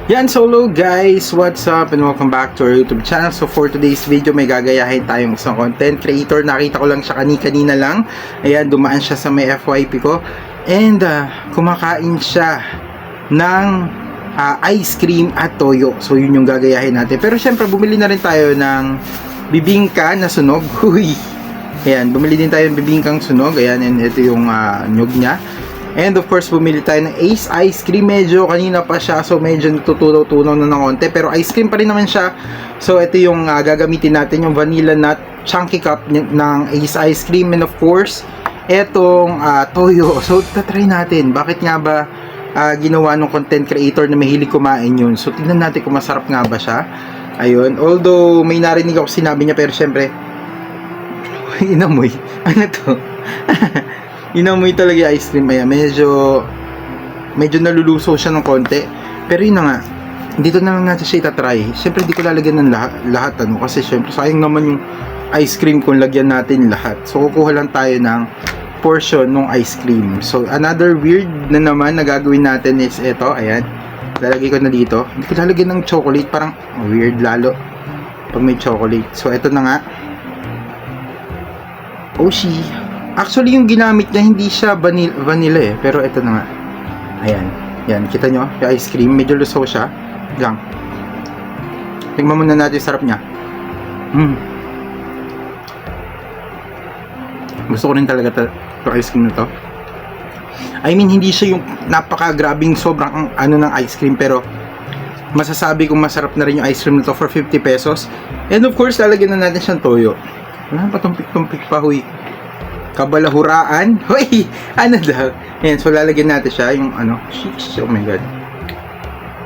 Yan, solo guys, what's up and welcome back to our YouTube channel. So for today's video, may gagayahin tayong isang content creator. Nakita ko lang siya kanina lang. Ayan, dumaan siya sa may FYP ko. And kumakain siya ng ice cream at toyo. So yun yung gagayahin natin. Pero syempre, bumili na rin tayo ng bibingka na sunog. Huy! Ayan, bumili din tayo ng bibingkang sunog. Ayan, and ito yung nyug niya. And of course, bumili tayo ng Ace Ice Cream. Medyo kanina pa siya, so medyo natutunaw-tunaw na ng konti. Pero ice cream pa rin naman siya. So ito yung gagamitin natin, yung Vanilla Nut Chunky Cup ng Ace Ice Cream. And of course, etong toyo. So tatry natin, bakit nga ba ginawa ng content creator na mahilig kumain yun. So tingnan natin kung masarap nga ba siya. Ayun, although may narinig ako sinabi niya, pero syempre inamoy. Ano to? Inamoy talaga yung ice cream. Ayan, medyo naluluso siya ng konti. Pero yun na nga, dito na lang natin siya itatry. Siyempre hindi ko lalagyan ng lahat ano, kasi siyempre sayang naman yung ice cream kung lagyan natin lahat. So kukuha lang tayo ng portion ng ice cream. So another weird na naman na gagawin natin is ito. Ayan, lalagay ko na dito. Hindi ko lalagyan ng chocolate, parang weird lalo pag may chocolate. So ito na nga, Oshi. Actually, yung ginamit niya, hindi siya vanilla eh. Pero ito na nga. Ayan. Yan, kita nyo? Yung ice cream. Medyo lusaw siya. Lang. Tingnan muna natin yung sarap niya. Gusto ko rin talaga yung ice cream na to. I mean, hindi siya yung napaka-grabing sobrang ano ng ice cream. Pero, masasabi kong masarap na rin yung ice cream na to for 50 pesos. And of course, lalagyan na natin siyang toyo. Wala pa tumpik-tumpik pa, huy. Kabalahuraan. Hoy, ano daw? Ayan, so lalagyan natin siya yung ano. Sheesh, oh my god.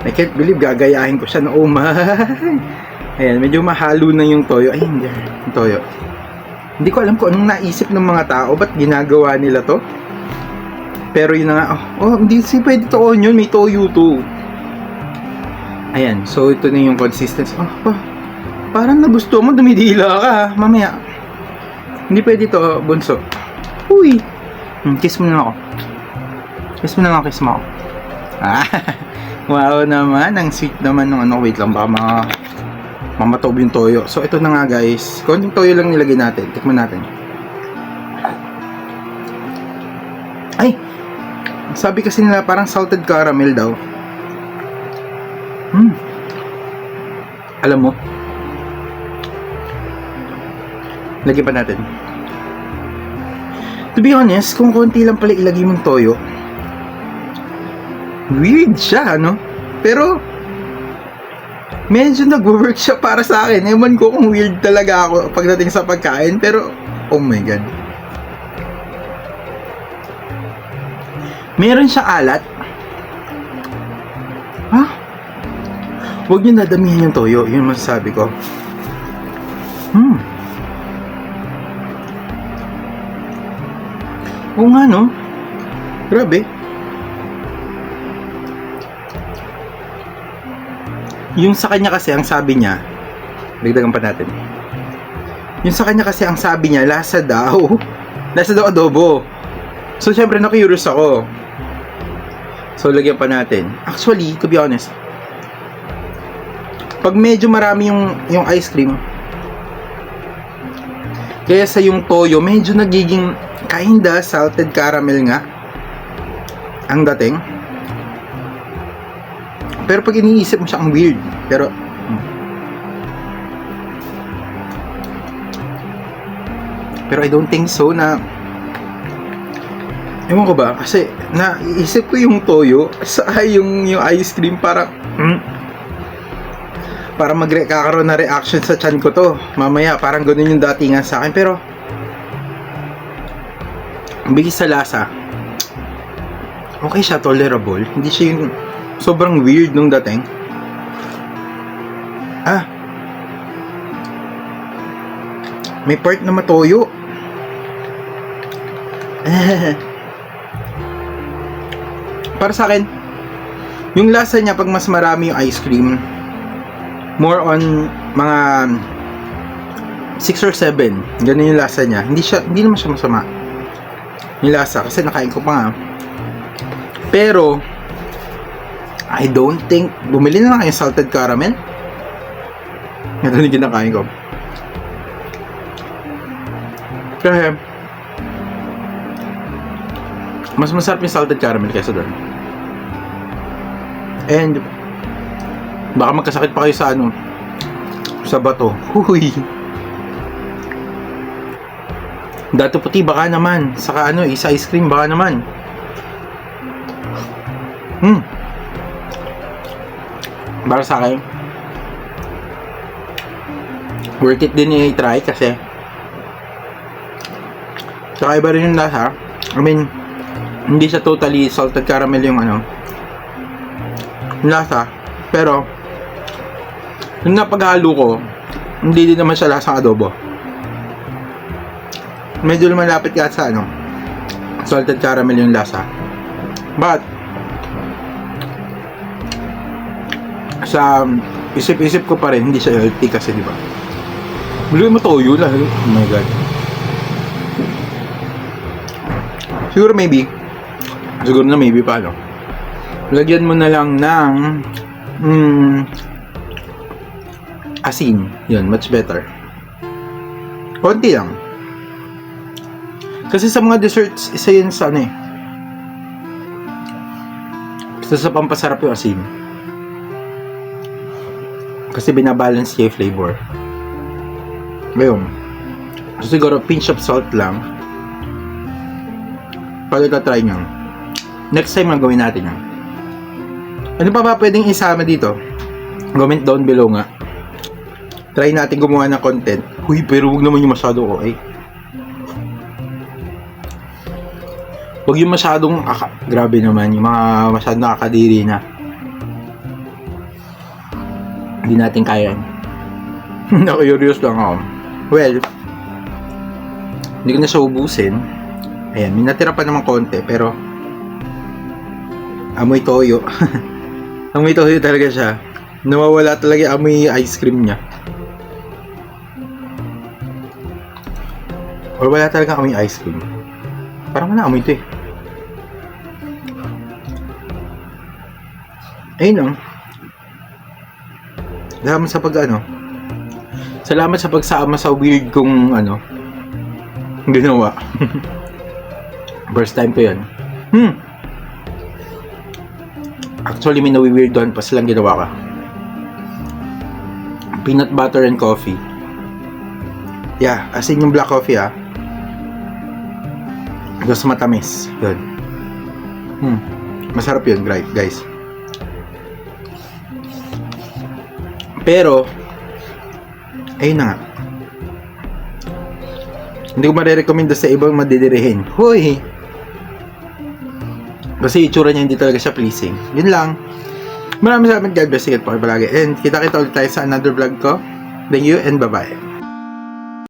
I can't believe gagayahin ko siya na my. Ayan, medyo mahalo na yung toyo. Ay, hindi. Yung toyo. Hindi ko alam kung anong naisip ng mga tao. Ba't ginagawa nila to? Pero yun na nga. Oh, hindi si pwede to onion. May toyo to. Ayan, so ito na yung consistency. Parang nagusto mo. Dumidila ka. Mamaya. Hindi pwede to, bunso. Uy! Kiss mo na ako. Kiss mo na ako, kiss mo ako. Wow naman. Ang sweet naman ng ano. Wait lang, baka mamatob yung toyo. So, ito na nga guys. Konting toyo lang nilagay natin. Tikman natin. Ay! Sabi kasi nila parang salted caramel daw. Alam mo, lagyan pa natin. To be honest, kung konti lang pala ilagay mong toyo, weird siya, no? Pero medyo nag-work siya para sa akin. Ewan ko kung weird talaga ako pagdating sa pagkain, pero oh my god. Meron siyang alat. Huwag niyo nadamihan yung toyo, yun masasabi ko. Oo nga, no? Grabe. Yung sa kanya kasi, ang sabi niya, dagdagan pa natin. Yung sa kanya kasi, ang sabi niya, lasa daw adobo. So, syempre, na-curious ako. So, lagyan pa natin. Actually, to be honest, pag medyo marami yung ice cream, kaya sa yung toyo, medyo nagiging kinda salted caramel nga ang dating. Pero pag iniisip mo siya, ang weird. Pero I don't think so na, ewan ko ba, kasi naisip ko yung toyo sa yung ice cream, para magkakaroon na reaction sa tiyan ko to mamaya, parang ganun yung datingan sa akin. Pero bigis sa lasa, okay siya, tolerable. Hindi siya yung sobrang weird nung dating. May part na matoyo. Para sa akin, yung lasa niya pag mas marami yung ice cream, more on mga 6 or 7. Ganun yung lasa niya. Hindi naman siya masama yung lasa, kasi nakain ko pa nga. Pero I don't think, bumili na lang kayo salted caramel. Ito yung kinakain ko. Kasi, mas masarap yung salted caramel kaysa doon. And, baka magkasakit pa kayo sa ano, sa bato. Huy! Dato puti, baka naman. Saka ano, isa ice cream, baka naman. Para sa akin, worth it din i-try kasi saka iba rin yung lasa. I mean, hindi siya totally salted caramel yung ano, yung lasa. Pero, yung napaghalo ko, hindi din naman siya lasang adobo. Medyo lumalapit ka sa ano, salted caramel yung lasa. But, sa isip-isip ko pa rin, hindi siya healthy kasi, di ba? Bili mo toyo lang. Oh my god. Siguro na maybe pa, no? Lagyan mo na lang ng asin. Yun, much better. Konti lang. Kasi sa mga desserts, isa yun sa ano eh. Isa sa pampasarap yung asin. Kasi binabalance niya yung flavor. Ngayon, so siguro pinch of salt lang. Pag ita-try nyo, next time gagawin natin yan. Ano pa ba pwedeng isama dito? Comment down below nga. Try natin gumawa ng content. Uy, pero huwag naman yung masyado ko eh. Huwag yung masyadong grabe naman, yung mga masyadong nakakadiri na. Hindi natin kaya. Curious lang ako. Well, hindi ko na siya ubusin. Ayan, may natira pa naman konti, pero amoy toyo. Amoy toyo talaga siya. Nawawala talaga amoy ice cream niya. Or wala talaga amoy ice cream. Parang wala amoy ito eh. Ayun lang. Salamat sa Salamat sa pagsama sa weird kong ginawa. First time ko yun. Actually, may nawi-weirdohan pa silang ginawa ka. Peanut butter and coffee. Yeah, as in yung black coffee Tapos matamis. Yun. Masarap yun, guys. Pero, ayun na nga. Hindi ko marirekomenda sa ibang madidirihin. Hoy! Kasi itsura niya hindi talaga siya pleasing. Yun lang. Maraming salamat, God bless. Ingat po kayo palagi. And kita-kita ulit tayo sa another vlog ko. Thank you and bye-bye.